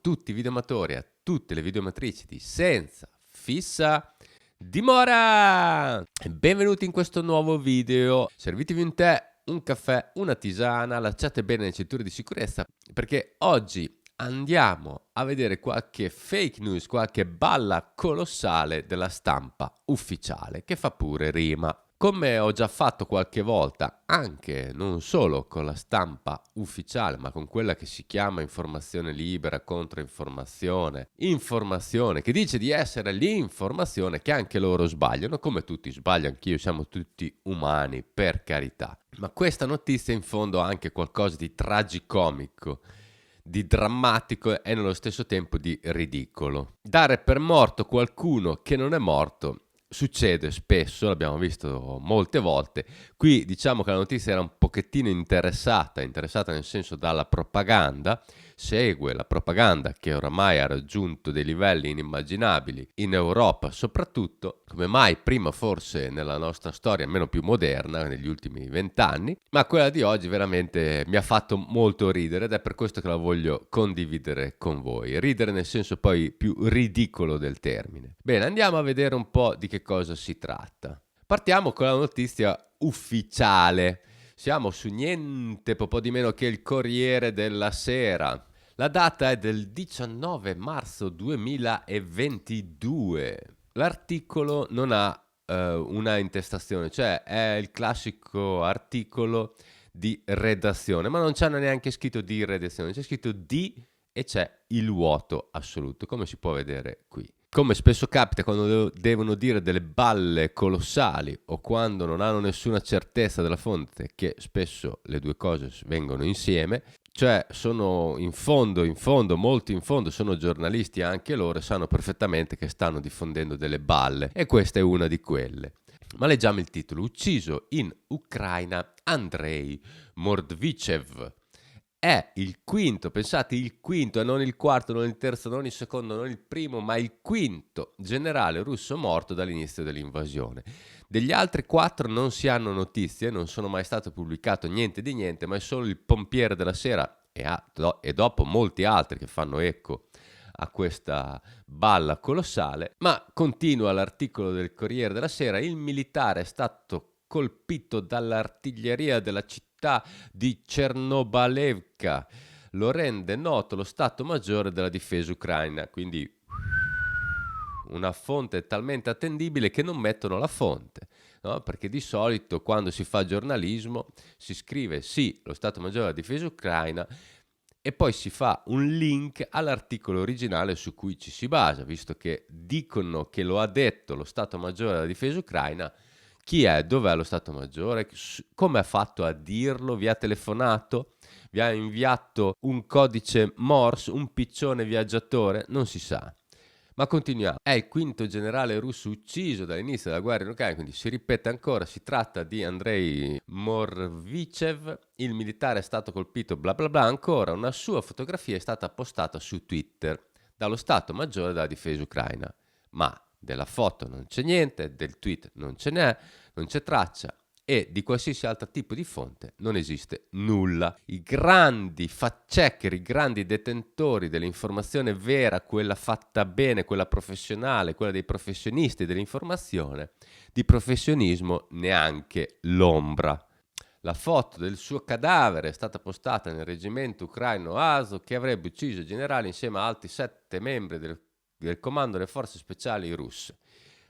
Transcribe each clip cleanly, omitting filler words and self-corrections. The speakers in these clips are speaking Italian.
tutti i videoamatori, a tutte le videoamatrici di Senza Fissa Dimora! Benvenuti in questo nuovo video. Servitevi un tè, un caffè, una tisana, allacciate bene le cinture di sicurezza perché oggi andiamo a vedere qualche fake news, qualche balla colossale della stampa ufficiale che fa pure rima. Come ho già fatto qualche volta, anche non solo con la stampa ufficiale, ma con quella che si chiama informazione libera, controinformazione, informazione, che dice di essere l'informazione, che anche loro sbagliano, come tutti sbagliano, anch'io, siamo tutti umani, per carità. Ma questa notizia in fondo ha anche qualcosa di tragicomico, di drammatico e nello stesso tempo di ridicolo. Dare per morto qualcuno che non è morto succede spesso, l'abbiamo visto molte volte. Qui diciamo che la notizia era un pochettino interessata nel senso dalla propaganda, segue la propaganda che oramai ha raggiunto dei livelli inimmaginabili in Europa soprattutto, come mai prima forse nella nostra storia meno più moderna, negli ultimi 20 anni, ma quella di oggi veramente mi ha fatto molto ridere ed è per questo che la voglio condividere con voi. Ridere nel senso poi più ridicolo del termine. Bene, andiamo a vedere un po' di che cosa si tratta. Partiamo con la notizia ufficiale. Siamo su niente po' di meno che il Corriere della Sera. La data è del 19 marzo 2022. L'articolo non ha una intestazione, cioè è il classico articolo di redazione, ma non c'è neanche scritto di redazione, c'è scritto di e c'è il vuoto assoluto, come si può vedere qui. Come spesso capita quando devono dire delle balle colossali o quando non hanno nessuna certezza della fonte, che spesso le due cose vengono insieme, cioè sono in fondo, molto in fondo, sono giornalisti anche loro e sanno perfettamente che stanno diffondendo delle balle e questa è una di quelle. Ma leggiamo il titolo. Ucciso in Ucraina Andrei Mordvichev. È il quinto, pensate, il quinto, e non il quarto, non il terzo, non il secondo, non il primo, ma il quinto generale russo morto dall'inizio dell'invasione. Degli altri 4 non si hanno notizie, non sono mai stato pubblicato niente di niente, ma è solo il pompiere della Sera e dopo molti altri che fanno eco a questa balla colossale. Ma continua l'articolo del Corriere della Sera, il militare è stato colpito dall'artiglieria della città di Chernobalevka, lo rende noto lo Stato Maggiore della Difesa Ucraina, quindi una fonte talmente attendibile che non mettono la fonte, no? Perché di solito quando si fa giornalismo si scrive sì, lo Stato Maggiore della Difesa Ucraina e poi si fa un link all'articolo originale su cui ci si basa, visto che dicono che lo ha detto lo Stato Maggiore della Difesa Ucraina. Chi è? Dov'è lo Stato Maggiore? Come ha fatto a dirlo? Vi ha telefonato? Vi ha inviato un codice Morse? Un piccione viaggiatore? Non si sa. Ma continuiamo. È il quinto generale russo ucciso dall'inizio della guerra in Ucraina, quindi si ripete ancora, si tratta di Andrei Morvichev, il militare è stato colpito bla bla bla, ancora una sua fotografia è stata postata su Twitter dallo Stato Maggiore della Difesa Ucraina. Ma della foto non c'è niente, del tweet non ce n'è, non c'è traccia e di qualsiasi altro tipo di fonte non esiste nulla. I grandi fact-checker, i grandi detentori dell'informazione vera, quella fatta bene, quella professionale, quella dei professionisti dell'informazione, di professionismo neanche l'ombra. La foto del suo cadavere è stata postata nel reggimento ucraino Azov che avrebbe ucciso il generale insieme a altri 7 membri del comando delle forze speciali russe.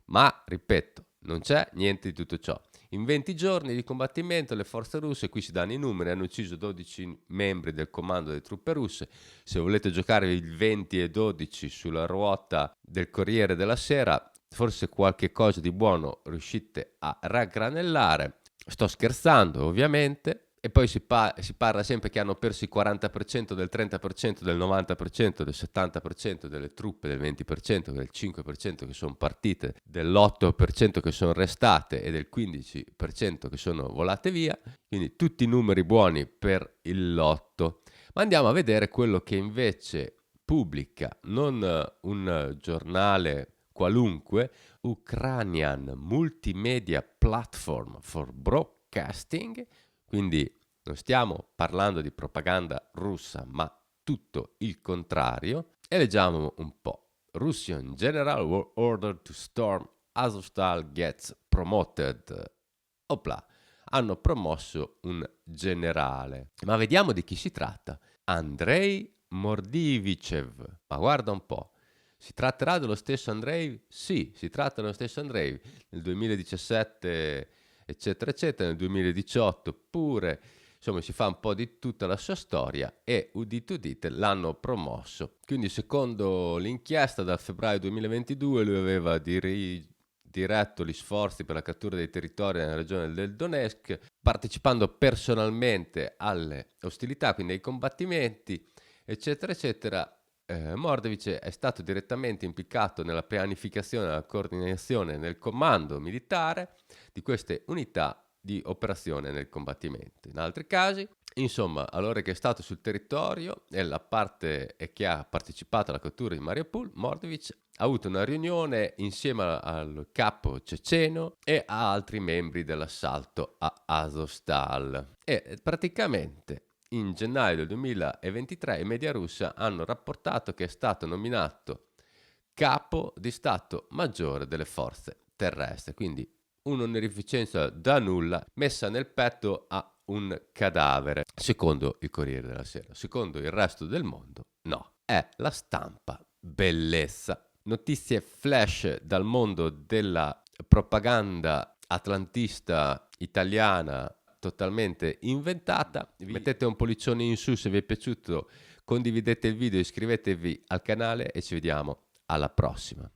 Ma, ripeto, non c'è niente di tutto ciò. In 20 giorni di combattimento le forze russe, qui si danno i numeri, hanno ucciso 12 membri del comando delle truppe russe. Se volete giocare il 20 e 12 sulla ruota del Corriere della Sera, forse qualche cosa di buono riuscite a raggranellare. Sto scherzando, ovviamente. E poi si parla sempre che hanno perso il 40% del 30%, del 90%, del 70% delle truppe, del 20%, del 5% che sono partite, dell'8% che sono restate e del 15% che sono volate via. Quindi tutti numeri buoni per il lotto. Ma andiamo a vedere quello che invece pubblica non un giornale qualunque, Ukrainian Multimedia Platform for Broadcasting. Quindi non stiamo parlando di propaganda russa, ma tutto il contrario. E leggiamo un po'. Russian General were ordered to storm Azovstal gets promoted. Opla, hanno promosso un generale. Ma vediamo di chi si tratta. Andrei Mordivichev. Ma guarda un po'. Si tratterà dello stesso Andrei? Sì, si tratta dello stesso Andrei. Nel 2017, eccetera, eccetera, nel 2018 pure. Insomma, si fa un po' di tutta la sua storia e, udite udite, l'hanno promosso. Quindi, secondo l'inchiesta, dal febbraio 2022 lui aveva diretto gli sforzi per la cattura dei territori nella regione del Donetsk, partecipando personalmente alle ostilità, quindi ai combattimenti, eccetera, eccetera. Mordevich è stato direttamente impiccato nella pianificazione, nella coordinazione, nel comando militare di queste unità di operazione nel combattimento. In altri casi, insomma, allora che è stato sul territorio e la parte e che ha partecipato alla cattura di Mariupol, Mordevich ha avuto una riunione insieme al capo ceceno e a altri membri dell'assalto a Azovstal. E praticamente in gennaio del 2023 i media russi hanno rapportato che è stato nominato capo di Stato Maggiore delle forze terrestri, quindi un'onorificenza da nulla messa nel petto a un cadavere, secondo il Corriere della Sera. Secondo il resto del mondo, no. È la stampa. Bellezza. Notizie flash dal mondo della propaganda atlantista italiana totalmente inventata. Mettete un pollicione in su se vi è piaciuto, condividete il video, iscrivetevi al canale e ci vediamo alla prossima.